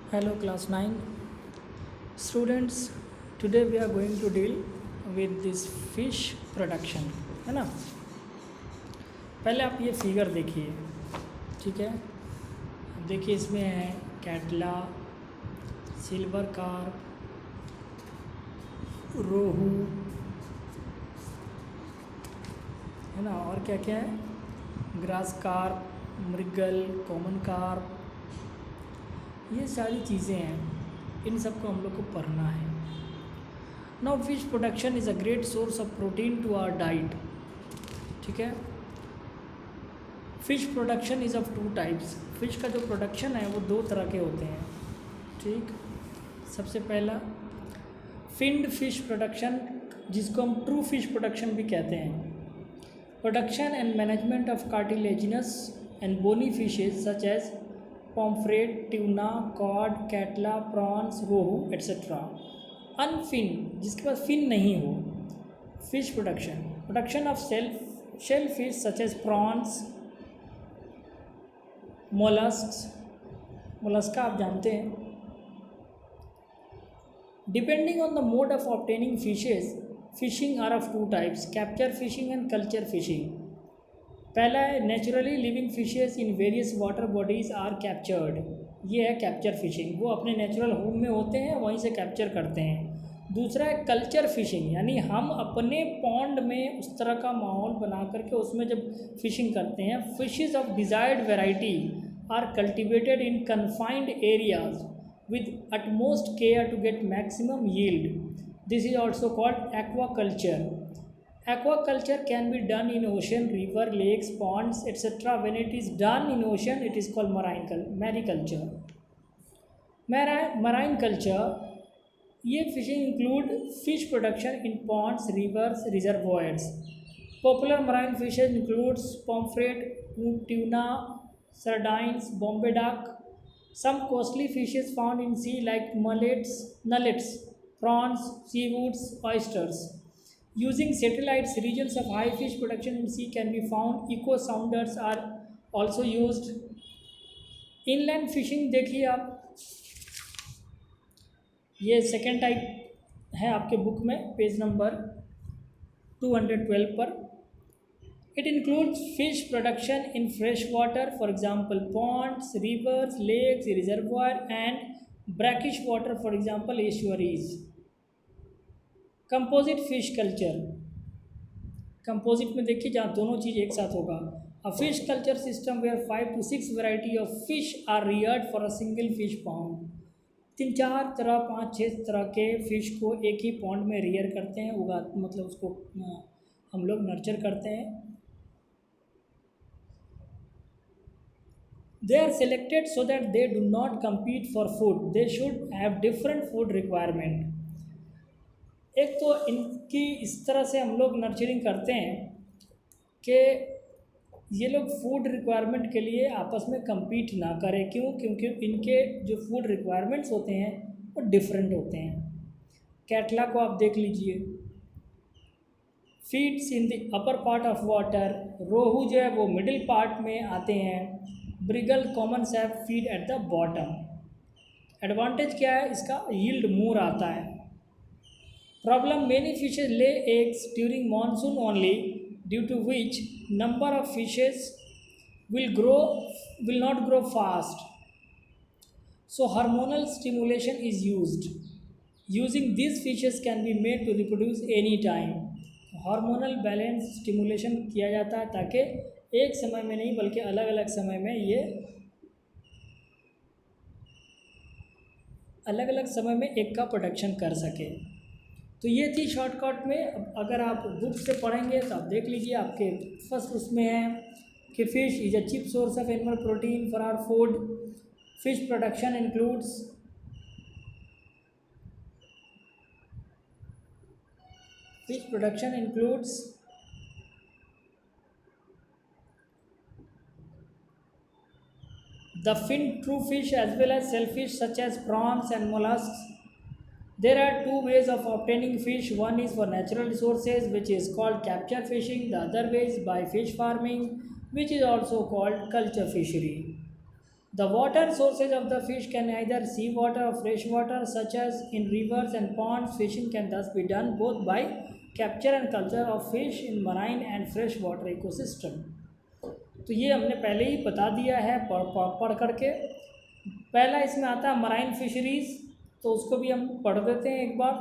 Hello class 9 students. Today we are going to deal with this fish production, है ना। पहले आप ये फिगर देखिए, ठीक है। देखिए इसमें है कैटला, सिल्वर कार्प, रोहू, है ना। और क्या क्या है, ग्रास कार्प, मृगल, कॉमन कार्प, ये सारी चीज़ें हैं। इन सबको हम लोग को पढ़ना है। Now fish production is a great source of protein to our diet, ठीक है। Fish production is of two types. Fish का जो प्रोडक्शन है वो दो तरह के होते हैं, ठीक। सबसे पहला फिन्ड फिश प्रोडक्शन, जिसको हम ट्रू फिश प्रोडक्शन भी कहते हैं। Production and management of cartilaginous and bony fishes such as pomfret, tuna, cod, catla, prawns, rohu etcetera. Unfin, जिसके पास फिन नहीं हो। Fish production, production of shellfish such as prawns, molluscs, mollusca आप जानते हैं। Depending on the mode of obtaining fishes, fishing are of two types, capture fishing and culture fishing. पहला है naturally living fishes in various water bodies are captured. ये है capture fishing, वो अपने natural home में होते हैं, वहीं से कैप्चर करते हैं। दूसरा है कल्चर फिशिंग, यानी हम अपने पॉन्ड में उस तरह का माहौल बना करके उसमें जब फिशिंग करते हैं। Fishes of desired variety are cultivated in confined areas with utmost care to get maximum yield. This is also called aquaculture. Aquaculture can be done in ocean, river, lakes, ponds, etc. When it is done in ocean, it is called mariculture. Marine culture, ये fishing include fish production in ponds, rivers, reservoirs. Popular marine fishes includes pomfret, tuna, sardines, bombay duck. Some costly fishes found in sea like nullets, prawns, seawoods, oysters. Using satellites, regions of high fish production in sea can be found. Eco sounders are also used. Inland fishing देखिए आप, ये second type है आपके book में, page number 212 पर। It includes fish production in fresh water, for example ponds, rivers, lakes, reservoir, and brackish water, for example estuaries. Composite fish culture, composite में देखिए जहाँ दोनों चीज़ एक साथ होगा। A fish culture system where 5 to 6 variety of fish are reared for a single fish pond. 3-4 तरह 5-6 तरह के फिश को एक ही पॉन्ड में रियर करते हैं, मतलब उसको हम लोग नर्चर करते हैं। They are selected so that they do not compete for food. They should have different food requirement. एक तो इनकी इस तरह से हम लोग नर्चरिंग करते हैं कि ये लोग फूड रिक्वायरमेंट के लिए आपस में compete ना करें। क्यों? क्योंकि इनके जो फूड रिक्वायरमेंट्स होते हैं वो डिफरेंट होते हैं। कैटला को आप देख लीजिए, feeds in the upper part of water. Rohu जो है वो मिडिल पार्ट में आते हैं। ब्रिगल, कॉमन सैप feed at the bottom. Advantage क्या है इसका? यील्ड मोर आता है। Problem, many fishes lay eggs during monsoon only, due to which number of fishes will not grow fast. So hormonal stimulation is used. Using these fishes can be made to reproduce any time. Hormonal balance stimulation किया जाता है ताकि एक समय में नहीं बल्कि अलग अलग समय में ये अलग अलग समय में एक का प्रोडक्शन कर सके। तो ये थी शॉर्टकट में। अब अगर आप बुक से पढ़ेंगे तो आप देख लीजिए, आपके फर्स्ट उसमें है कि fish is a cheap source of animal protein for our food. Fish production includes the fin true fish as well as shellfish such as prawns and mollusks. There are two ways of obtaining fish. One is for natural resources, which is called capture fishing. The other way is by fish farming, which is also called culture fishery. The water sources of the fish can either seawater or freshwater, such as in rivers and ponds. Fishing can thus be done both by capture and culture of fish in marine and freshwater ecosystem. तो ये हमने पहले ही बता दिया है पढ़ करके। पहला इसमें आता है मराइन फिशरीज़, तो उसको भी हम पढ़ देते हैं एक बार।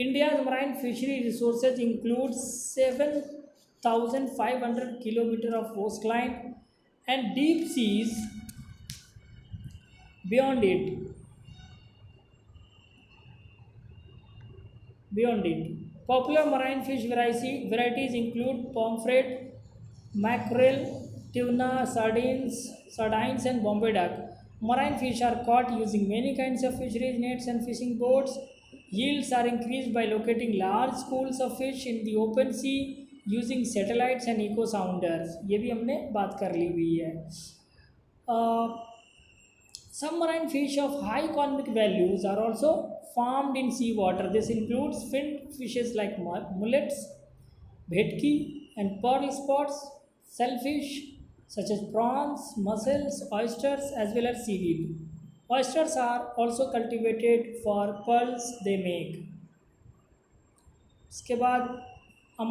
India's marine fishery resources include 7,500 kilometre of coast line and deep seas beyond it beyond it. Popular marine fish varieties include pomfret, mackerel, tuna, sardines and bombay duck. Marine fish are caught using many kinds of fisheries nets and fishing boats. Yields are increased by locating large schools of fish in the open sea using satellites and echo sounders. ये भी हमने बात कर ली हुई है। Some marine fish of high economic values are also farmed in seawater. This includes finned fishes like mullets, bhetki, and pearl spots, shellfish such as prawns, mussels, oysters, as well as seaweed. Oysters are also cultivated for pearls they make. इसके बाद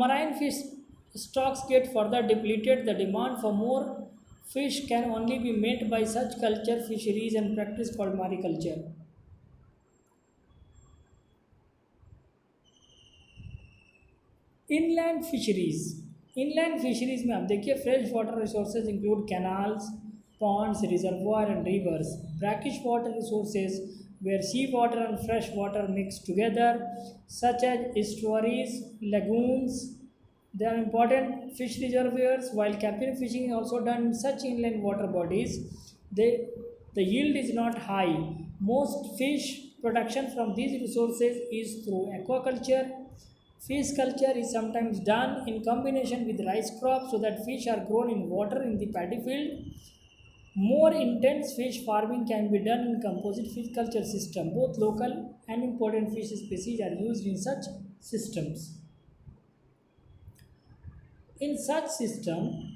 marine fish stocks get further depleted. The demand for more fish can only be met by such culture fisheries and practice called mariculture. Inland fisheries में आप देखिए fresh water resources include canals, ponds, reservoir and rivers. Brackish water resources where sea water and fresh water mix together, such as estuaries, lagoons. They are important fish reservoirs. While captive fishing is also done in such inland water bodies, they, the yield is not high. Most fish production from these resources is through aquaculture. Fish culture is sometimes done in combination with rice crops so that fish are grown in water in the paddy field. More intense fish farming can be done in composite fish culture system. Both local and important fish species are used in such systems. In such system,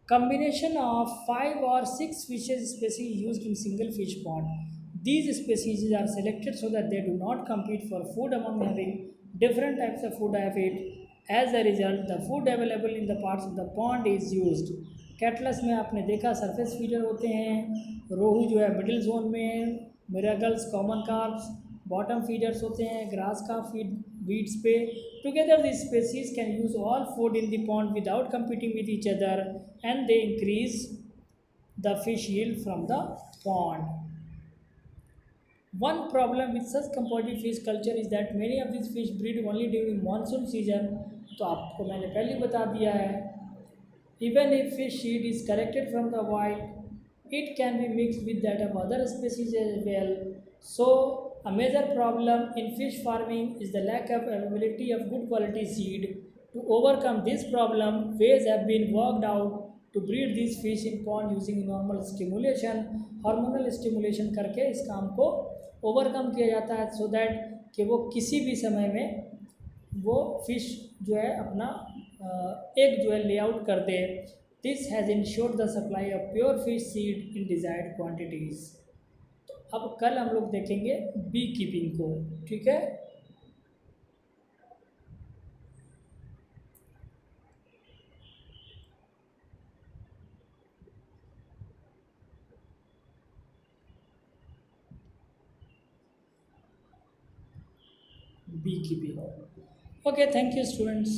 combination of 5 or 6 fishes species used in single fish pond. These species are selected so that they do not compete for food among having different types of food habit. As a result, the food available in the parts of the pond is used. कैटलस में आपने देखा surface feeder होते हैं, रोहू जो है middle zone में है, मिरागल्स common carps bottom feeders होते हैं, ग्रास का फीड weeds पे. Together these species can use all food in the pond without competing with each other, and they increase the fish yield from the pond. One problem with such composite fish culture is that many of these fish breed only during monsoon season. तो आपको मैंने पहले ही बता दिया है. Even if fish seed is collected from the wild, it can be mixed with that of other species as well. So, a major problem in fish farming is the lack of availability of good quality seed. To overcome this problem, ways have been worked out to breed these fish in pond using normal stimulation. Hormonal stimulation करके इस काम को overcome किया जाता है so that कि वो किसी भी समय में वो फिश जो है अपना एक जो है लेआउट कर दे. This has ensured the supply of pure fish seed in desired quantities. तो अब कल हम लोग देखेंगे बी कीपिंग को. ठीक है. Beekeeping. Okay, thank you, students.